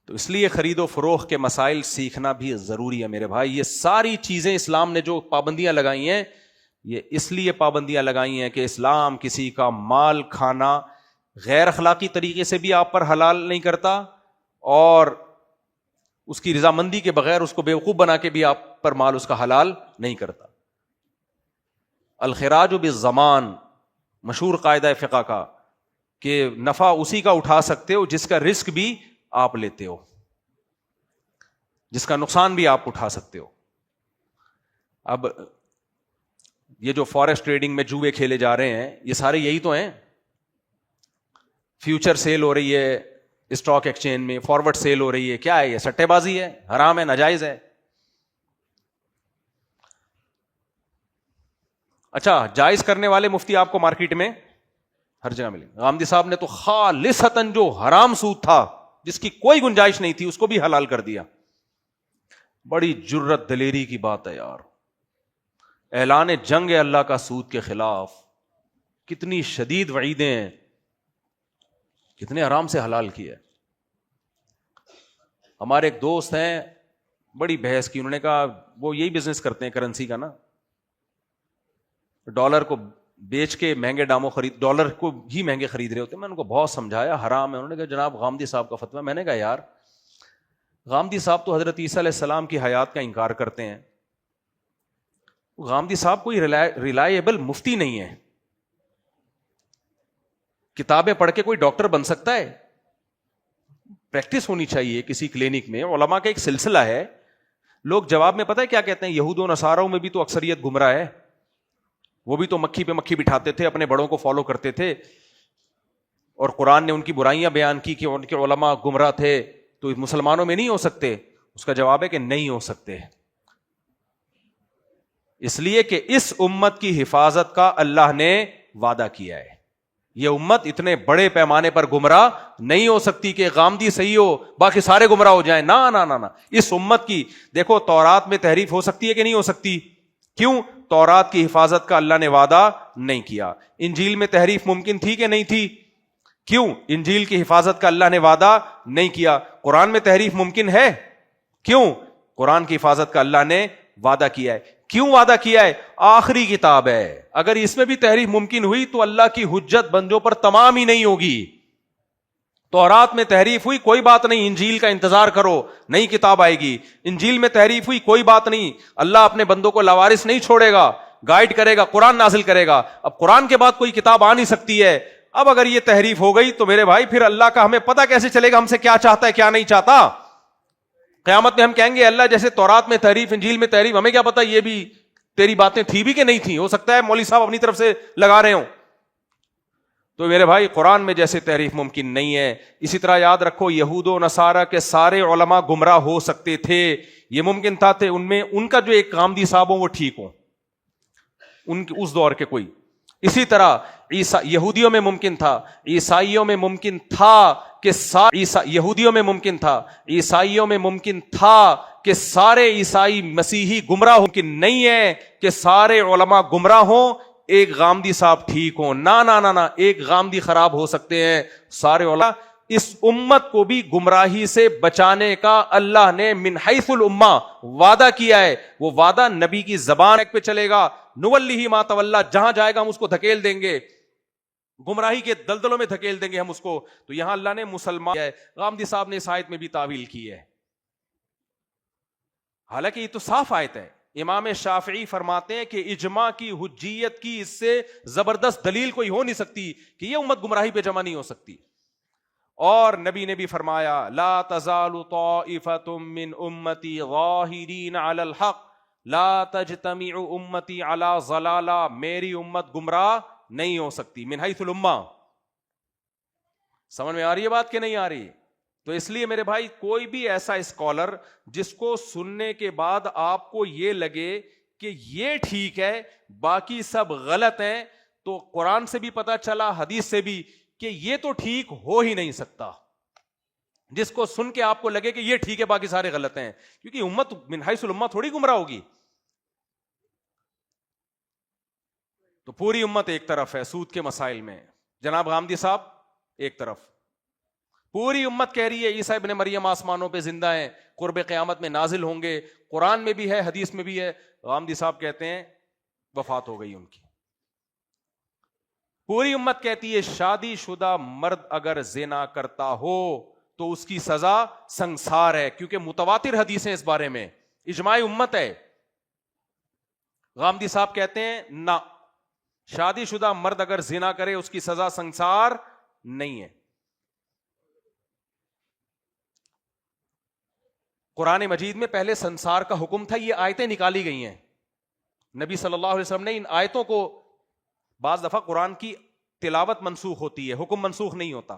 تو اس لیے خرید و فروخت کے مسائل سیکھنا بھی ضروری ہے میرے بھائی. یہ ساری چیزیں اسلام نے جو پابندیاں لگائی ہیں یہ اس لیے پابندیاں لگائی ہیں کہ اسلام کسی کا مال کھانا غیر اخلاقی طریقے سے بھی آپ پر حلال نہیں کرتا, اور اس کی رضامندی کے بغیر اس کو بیوقوف بنا کے بھی آپ پر مال اس کا حلال نہیں کرتا. الخراج بالضمان مشہور قاعدہ فقہ کا کہ نفع اسی کا اٹھا سکتے ہو جس کا رسک بھی آپ لیتے ہو, جس کا نقصان بھی آپ اٹھا سکتے ہو. اب یہ جو فارسٹ ٹریڈنگ میں جوئے کھیلے جا رہے ہیں یہ سارے یہی تو ہیں. فیوچر سیل ہو رہی ہے اسٹاک ایکسچینج میں, فارورڈ سیل ہو رہی ہے, کیا ہے یہ؟ سٹے بازی ہے, حرام ہے, ناجائز ہے. اچھا, جائز کرنے والے مفتی آپ کو مارکیٹ میں ہر جگہ ملیں. غامدی صاحب نے تو خالصتاً جو حرام سود تھا جس کی کوئی گنجائش نہیں تھی اس کو بھی حلال کر دیا. بڑی جرت دلیری کی بات ہے یار. اعلان جنگ ہے اللہ کا سود کے خلاف. کتنی شدید وعیدیں ہیں, کتنے حرام سے حلال کیا. ہمارے ایک دوست ہیں, بڑی بحث کی, انہوں نے کہا وہ یہی بزنس کرتے ہیں کرنسی کا نا, ڈالر کو بیچ کے مہنگے داموں خرید, ڈالر کو ہی مہنگے خرید رہے ہوتے ہیں. میں ان کو بہت سمجھایا حرام ہے. انہوں نے کہا جناب غامدی صاحب کا فتویٰ. میں نے کہا یار غامدی صاحب تو حضرت عیسیٰ علیہ السلام کی حیات کا انکار کرتے ہیں. غامدی صاحب کوئی ریلائبل مفتی نہیں ہے. کتابیں پڑھ کے کوئی ڈاکٹر بن سکتا ہے؟ پریکٹس ہونی چاہیے کسی کلینک میں. علماء کا ایک سلسلہ ہے. لوگ جواب میں پتہ ہے کیا کہتے ہیں؟ یہود و نصاراؤں میں بھی تو اکثریت گمراہ ہے, وہ بھی تو مکھی پہ مکھی بٹھاتے تھے, اپنے بڑوں کو فالو کرتے تھے, اور قرآن نے ان کی برائیاں بیان کی کہ ان کے علماء گمراہ تھے, تو مسلمانوں میں نہیں ہو سکتے. اس کا جواب ہے کہ نہیں ہو سکتے, اس لیے کہ اس امت کی حفاظت کا اللہ نے وعدہ کیا ہے. یہ امت اتنے بڑے پیمانے پر گمراہ نہیں ہو سکتی کہ غامدی صحیح ہو باقی سارے گمراہ ہو جائیں. نا نا نا نا, اس امت کی دیکھو تورات میں تحریف ہو سکتی ہے کہ نہیں ہو سکتی؟ کیوں؟ تورات کی حفاظت کا اللہ نے وعدہ نہیں کیا. انجیل میں تحریف ممکن تھی کہ نہیں تھی؟ کیوں؟ انجیل کی حفاظت کا اللہ نے وعدہ نہیں کیا. قرآن میں تحریف ممکن ہے؟ کیوں؟ قرآن کی حفاظت کا اللہ نے وعدہ کیا ہے. کیوں وعدہ کیا ہے؟ آخری کتاب ہے, اگر اس میں بھی تحریف ممکن ہوئی تو اللہ کی حجت بندوں پر تمام ہی نہیں ہوگی. تورات میں تحریف ہوئی کوئی بات نہیں, انجیل کا انتظار کرو, نئی کتاب آئے گی. انجیل میں تحریف ہوئی کوئی بات نہیں, اللہ اپنے بندوں کو لاوارث نہیں چھوڑے گا, گائیڈ کرے گا, قرآن نازل کرے گا. اب قرآن کے بعد کوئی کتاب آ نہیں سکتی ہے. اب اگر یہ تحریف ہو گئی تو میرے بھائی پھر اللہ کا ہمیں پتہ کیسے چلے گا ہم سے کیا چاہتا ہے کیا نہیں چاہتا؟ قیامت میں ہم کہیں گے اللہ جیسے تورات میں تحریف, انجیل میں تحریف, ہمیں کیا پتا یہ بھی تیری باتیں تھی بھی کہ نہیں تھی, ہو سکتا ہے مولوی صاحب اپنی طرف سے لگا رہے ہوں. تو میرے بھائی قرآن میں جیسے تحریف ممکن نہیں ہے, اسی طرح یاد رکھو یہود و نصارہ کے سارے علماء گمراہ ہو سکتے تھے. یہ ممکن تھا ان میں ان کا جو ایک غامدی صاحب ہو وہ ٹھیک ہو, ان اس دور کے کوئی. اسی طرح یہودیوں میں ممکن تھا, عیسائیوں میں ممکن تھا کہ یہودیوں میں ممکن تھا, عیسائیوں میں ممکن تھا کہ سارے عیسائی مسیحی گمراہ. ممکن نہیں ہے کہ سارے علماء گمراہ ہوں ایک غامدی صاحب ٹھیک ہوں. نا نا نا نا, ایک غامدی خراب ہو سکتے ہیں, سارے علماء. اس امت کو بھی گمراہی سے بچانے کا اللہ نے من حیث الامہ وعدہ کیا ہے. وہ وعدہ نبی کی زبان پہ چلے گا, نولیہ ما تولی, جہاں جائے گا ہم اس کو دھکیل دیں گے, گمراہی کے دلدلوں میں دھکیل دیں گے ہم اس کو. تو یہاں اللہ نے مسلمان ہے. غامدی صاحب نے اس آیت میں بھی تعویل کی ہے, حالانکہ یہ تو صاف آیت ہے. امام شافعی فرماتے ہیں کہ اجماع کی حجیت کی اس سے زبردست دلیل کوئی ہو نہیں سکتی کہ یہ امت گمراہی پہ جمع نہیں ہو سکتی. اور نبی نے بھی فرمایا لا تزال طائفۃ من امتی ظاہرین علی الحق لا تجتمع امتی علی ضلالہ, میری امت گمراہ نہیں ہو سکتی. من حیث الامہ. سمجھ میں آ رہی ہے بات کہ نہیں آ رہی؟ تو اس لیے میرے بھائی کوئی بھی ایسا اسکالر جس کو سننے کے بعد آپ کو یہ لگے کہ یہ ٹھیک ہے باقی سب غلط ہیں, تو قرآن سے بھی پتا چلا حدیث سے بھی کہ یہ تو ٹھیک ہو ہی نہیں سکتا. جس کو سن کے آپ کو لگے کہ یہ ٹھیک ہے باقی سارے غلط ہیں, کیونکہ امت من حیث الامہ تھوڑی گمراہ ہوگی. تو پوری امت ایک طرف ہے سود کے مسائل میں, جناب غامدی صاحب ایک طرف, پوری امت کہہ رہی ہے عیسیٰ ابن مریم آسمانوں پہ زندہ ہیں، قرب قیامت میں نازل ہوں گے، قرآن میں بھی ہے، حدیث میں بھی ہے. غامدی صاحب کہتے ہیں وفات ہو گئی ان کی. پوری امت کہتی ہے شادی شدہ مرد اگر زنا کرتا ہو تو اس کی سزا سنسار ہے، کیونکہ متواتر حدیثیں اس بارے میں، اجماع امت ہے. غامدی صاحب کہتے ہیں نہ، شادی شدہ مرد اگر زنا کرے اس کی سزا سنسار نہیں ہے. قرآن مجید میں پہلے سنسار کا حکم تھا، یہ آیتیں نکالی گئی ہیں. نبی صلی اللہ علیہ وسلم نے ان آیتوں کو، بعض دفعہ قرآن کی تلاوت منسوخ ہوتی ہے، حکم منسوخ نہیں ہوتا.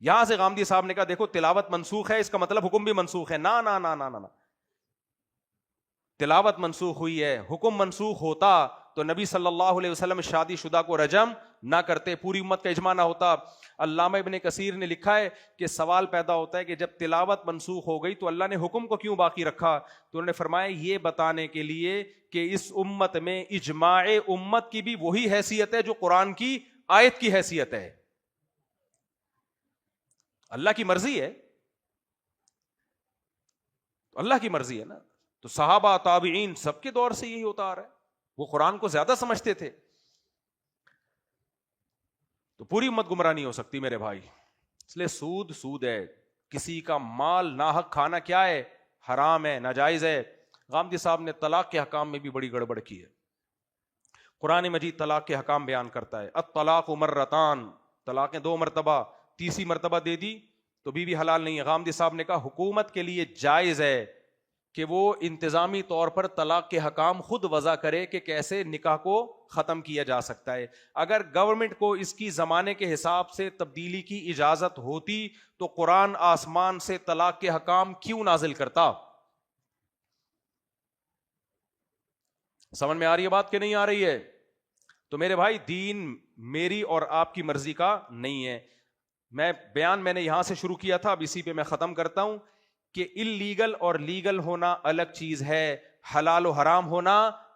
یہاں سے غامدی صاحب نے کہا دیکھو تلاوت منسوخ ہے، اس کا مطلب حکم بھی منسوخ ہے. نا نا نا نا نا, نا. تلاوت منسوخ ہوئی ہے، حکم منسوخ ہوتا تو نبی صلی اللہ علیہ وسلم شادی شدہ کو رجم نہ کرتے، پوری امت کا اجماع نہ ہوتا. علامہ ابن کثیر نے لکھا ہے کہ سوال پیدا ہوتا ہے کہ جب تلاوت منسوخ ہو گئی تو اللہ نے حکم کو کیوں باقی رکھا؟ تو انہوں نے فرمایا یہ بتانے کے لیے کہ اس امت میں اجماع امت کی بھی وہی حیثیت ہے جو قرآن کی آیت کی حیثیت ہے. اللہ کی مرضی ہے، اللہ کی مرضی ہے نا. تو صحابہ تابعین سب کے دور سے یہی ہوتا آ رہا ہے، وہ قرآن کو زیادہ سمجھتے تھے. تو پوری امت گمراہ نہیں ہو سکتی میرے بھائی. اس لیے سود سود ہے، کسی کا مال ناحق کھانا کیا ہے؟ حرام ہے، ناجائز ہے. غامدی صاحب نے طلاق کے حکام میں بھی بڑی گڑبڑ کی ہے. قرآن مجید طلاق کے حکام بیان کرتا ہے، الطلاق مرتان، طلاقیں 2 مرتبہ، تیسری مرتبہ دے دی تو بیوی حلال نہیں ہے. غامدی صاحب نے کہا حکومت کے لیے جائز ہے کہ وہ انتظامی طور پر طلاق کے حکام خود وضع کرے کہ کیسے نکاح کو ختم کیا جا سکتا ہے. اگر گورنمنٹ کو اس کی زمانے کے حساب سے تبدیلی کی اجازت ہوتی تو قرآن آسمان سے طلاق کے حکام کیوں نازل کرتا؟ سمجھ میں آ رہی ہے بات کہ نہیں آ رہی ہے؟ تو میرے بھائی دین میری اور آپ کی مرضی کا نہیں ہے. میں نے یہاں سے شروع کیا تھا، اب اسی پہ میں ختم کرتا ہوں کہ اللیگل اور لیگل ہونا الگ چیز ہے، حلال و حرام ہونا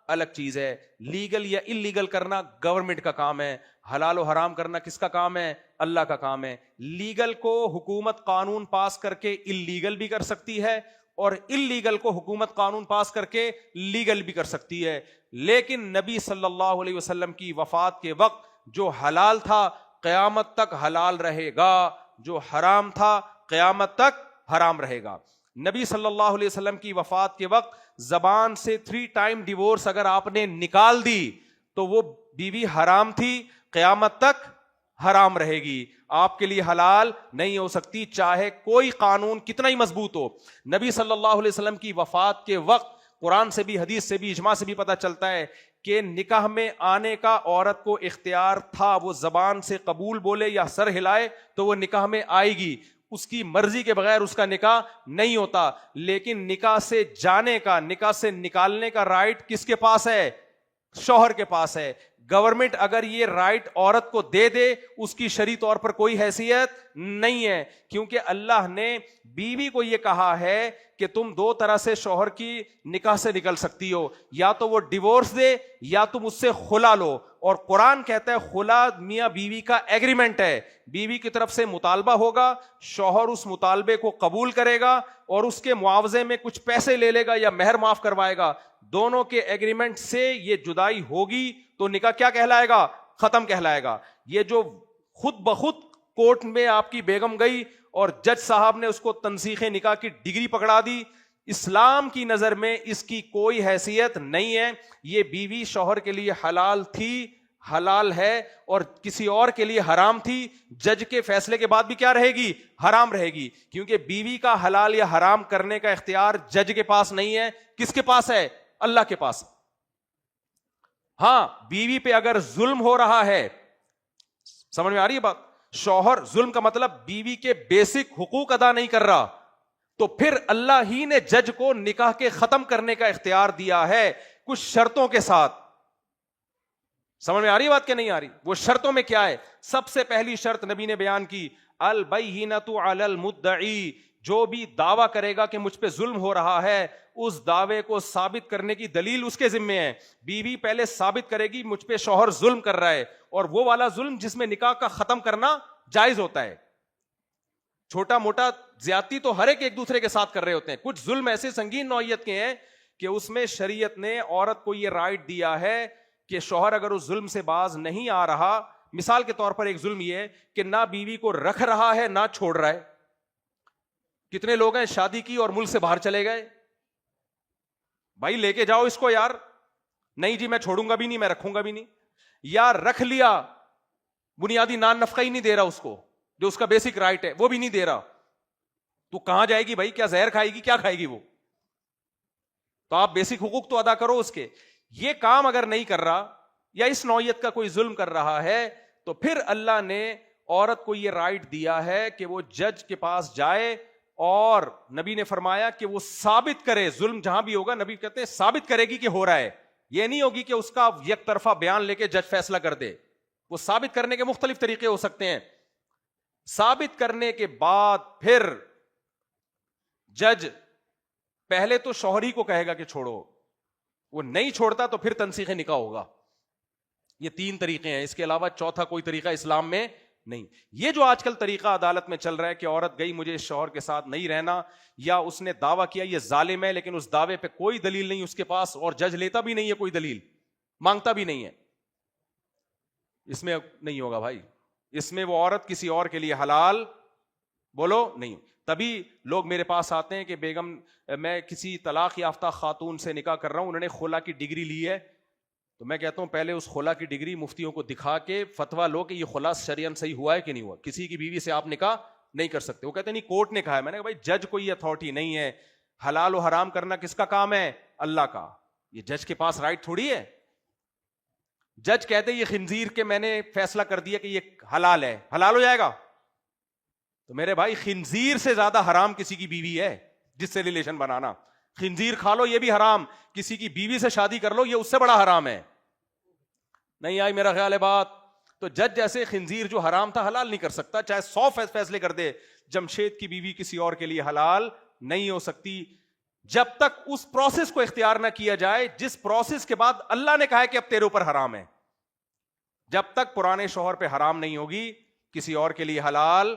الگ چیز ہے. لیگل یا اللیگل کرنا گورنمنٹ کا کام ہے، حلال و حرام کرنا کس کا کام ہے؟ اللہ کا کام ہے. لیگل کو حکومت قانون پاس کر کے اللیگل بھی کر سکتی ہے اور اللیگل کو حکومت قانون پاس کر کے لیگل بھی کر سکتی ہے. لیکن نبی صلی اللہ علیہ وسلم کی وفات کے وقت جو حلال تھا قیامت تک حلال رہے گا، جو حرام تھا قیامت تک حرام رہے گا. نبی صلی اللہ علیہ وسلم کی وفات کے وقت زبان سے 3 ٹائم ڈیورس اگر آپ نے نکال دی تو وہ بیوی حرام تھی، قیامت تک حرام رہے گی، آپ کے لیے حلال نہیں ہو سکتی، چاہے کوئی قانون کتنا ہی مضبوط ہو. نبی صلی اللہ علیہ وسلم کی وفات کے وقت قرآن سے بھی، حدیث سے بھی، اجماع سے بھی پتہ چلتا ہے کہ نکاح میں آنے کا عورت کو اختیار تھا، وہ زبان سے قبول بولے یا سر ہلائے تو وہ نکاح میں آئے گی، اس کی مرضی کے بغیر اس کا نکاح نہیں ہوتا. لیکن نکاح سے جانے کا، نکاح سے نکالنے کا رائٹ کس کے پاس ہے؟ شوہر کے پاس ہے. گورنمنٹ اگر یہ رائٹ عورت کو دے دے اس کی شرعی طور پر کوئی حیثیت نہیں ہے، کیونکہ اللہ نے بیوی کو یہ کہا ہے کہ تم 2 طرح سے شوہر کی نکاح سے نکل سکتی ہو، یا تو وہ ڈیورس دے یا تم اس سے خلا لو. اور قرآن کہتا ہے خلا میاں بیوی کا ایگریمنٹ ہے، بیوی کی طرف سے مطالبہ ہوگا، شوہر اس مطالبے کو قبول کرے گا اور اس کے معاوضے میں کچھ پیسے لے لے گا یا مہر معاف کروائے گا. دونوں کے ایگریمنٹ سے یہ جدائی ہوگی تو نکاح کیا کہلائے گا؟ ختم کہلائے گا. یہ جو خود بخود کورٹ میں آپ کی بیگم گئی اور جج صاحب نے اس کو تنسیخ نکاح کی ڈگری پکڑا دی، اسلام کی نظر میں اس کی کوئی حیثیت نہیں ہے. یہ بیوی شوہر کے لیے حلال تھی، حلال ہے، اور کسی اور کے لیے حرام تھی. جج کے فیصلے کے بعد بھی کیا رہے گی؟ حرام رہے گی، کیونکہ بیوی کا حلال یا حرام کرنے کا اختیار جج کے پاس نہیں ہے. کس کے پاس ہے؟ اللہ کے پاس. ہاں بیوی پہ اگر ظلم ہو رہا ہے، سمجھ میں آ رہی ہے بات؟ شوہر، ظلم کا مطلب بیوی کے بیسک حقوق ادا نہیں کر رہا، تو پھر اللہ ہی نے جج کو نکاح کے ختم کرنے کا اختیار دیا ہے کچھ شرطوں کے ساتھ. سمجھ میں آ رہی بات کہ نہیں آ رہی؟ وہ شرطوں میں کیا ہے؟ سب سے پہلی شرط نبی نے بیان کی، البینۃ علی المدعی، جو بھی دعویٰ کرے گا کہ مجھ پہ ظلم ہو رہا ہے اس دعوے کو ثابت کرنے کی دلیل اس کے ذمے ہے. بیوی پہلے ثابت کرے گی مجھ پہ شوہر ظلم کر رہا ہے، اور وہ والا ظلم جس میں نکاح کا ختم کرنا جائز ہوتا ہے. چھوٹا موٹا زیادتی تو ہر ایک دوسرے کے ساتھ کر رہے ہوتے ہیں. کچھ ظلم ایسے سنگین نوعیت کے ہیں کہ اس میں شریعت نے عورت کو یہ رائٹ دیا ہے کہ شوہر اگر اس ظلم سے باز نہیں آ رہا, مثال کے طور پر ایک ظلم یہ ہے کہ نہ بیوی کو رکھ رہا ہے نہ چھوڑ رہا ہے. کتنے لوگ ہیں شادی کی اور ملک سے باہر چلے گئے, بھائی لے کے جاؤ اس کو یار, نہیں جی میں چھوڑوں گا بھی نہیں, میں رکھوں گا بھی نہیں. یا رکھ لیا, بنیادی نان نفقہ ہی نہیں دے رہا اس کو, جو اس کا بیسک رائٹ ہے وہ بھی نہیں دے رہا, تو کہاں جائے گی بھائی؟ کیا زہر کھائے گی؟ کیا کھائے گی وہ؟ تو آپ بیسک حقوق تو ادا کرو اس کے. یہ کام اگر نہیں کر رہا یا اس نوعیت کا کوئی ظلم کر رہا ہے تو پھر اللہ نے عورت کو یہ رائٹ دیا ہے کہ وہ جج کے پاس جائے, اور نبی نے فرمایا کہ وہ ثابت کرے, ظلم جہاں بھی ہوگا نبی کہتے ہیں ثابت کرے گی کہ ہو رہا ہے. یہ نہیں ہوگی کہ اس کا یک طرفہ بیان لے کے جج فیصلہ کر دے. وہ ثابت کرنے کے مختلف طریقے ہو سکتے ہیں. ثابت کرنے کے بعد پھر جج پہلے تو شوہری کو کہے گا کہ چھوڑو, وہ نہیں چھوڑتا تو پھر تنسیخ نکاح ہوگا. یہ 3 طریقے ہیں, اس کے علاوہ چوتھا کوئی طریقہ اسلام میں نہیں. یہ جو آج کل طریقہ عدالت میں چل رہا ہے کہ عورت گئی مجھے اس شوہر کے ساتھ نہیں رہنا, یا اس نے دعویٰ کیا یہ ظالم ہے, لیکن اس دعوے پہ کوئی دلیل نہیں اس کے پاس, اور جج لیتا بھی نہیں ہے کوئی دلیل, مانگتا بھی نہیں ہے, اس میں نہیں ہوگا بھائی. اس میں وہ عورت کسی اور کے لیے حلال بولو نہیں. تبھی لوگ میرے پاس آتے ہیں کہ بیگم میں کسی طلاق یافتہ خاتون سے نکاح کر رہا ہوں, انہوں نے خلا کی ڈگری لی ہے, تو میں کہتا ہوں پہلے اس خلا کی ڈگری مفتیوں کو دکھا کے فتویٰ لو کہ یہ خلا شرعاً صحیح ہوا ہے کہ نہیں ہوا. کسی کی بیوی سے آپ نکاح نہیں کر سکتے. وہ کہتے ہیں نہیں کورٹ نے کہا ہے. میں نے کہا بھائی جج کوئی اتھارٹی نہیں ہے, حلال و حرام کرنا کس کا کام ہے؟ اللہ کا. یہ جج کے پاس رائٹ تھوڑی ہے. جج کہتے یہ خنزیر کے میں نے فیصلہ کر دیا کہ یہ حلال ہے, حلال ہو جائے گا؟ تو میرے بھائی خنزیر سے زیادہ حرام کسی کی بیوی ہے جس سے ریلیشن بنانا. خنزیر کھا لو یہ بھی حرام, کسی کی بیوی سے شادی کر لو یہ اس سے بڑا حرام ہے. نہیں آئی میرا خیال ہے بات؟ تو جج جیسے خنزیر جو حرام تھا حلال نہیں کر سکتا, چاہے 100 فیصلے کر دے. جمشید کی بیوی کسی اور کے لیے حلال نہیں ہو سکتی جب تک اس پروسیس کو اختیار نہ کیا جائے جس پروسیس کے بعد اللہ نے کہا ہے کہ اب تیرے اوپر حرام ہے. جب تک پرانے شوہر پہ حرام نہیں ہوگی کسی اور کے لیے حلال.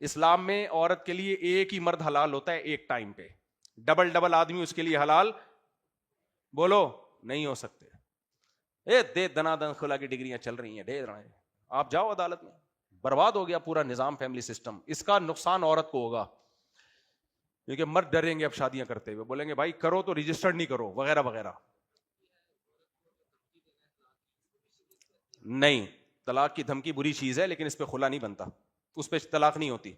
اسلام میں عورت کے لیے ایک ہی مرد حلال ہوتا ہے ایک ٹائم پہ, ڈبل آدمی اس کے لیے حلال بولو نہیں ہو سکتے. دے دنا دن خلا کی ڈگریاں چل رہی ہیں ڈھیر رہے ہیں, آپ جاؤ عدالت میں, برباد ہو گیا پورا نظام فیملی سسٹم. اس کا نقصان عورت کو ہوگا کیونکہ مرد ڈریں گے اب شادیاں کرتے ہوئے, بولیں گے بھائی کرو تو رجسٹرڈ نہیں کرو وغیرہ وغیرہ. نہیں, طلاق کی دھمکی بری چیز ہے لیکن اس پہ خلا نہیں بنتا, اس پہ طلاق نہیں ہوتی.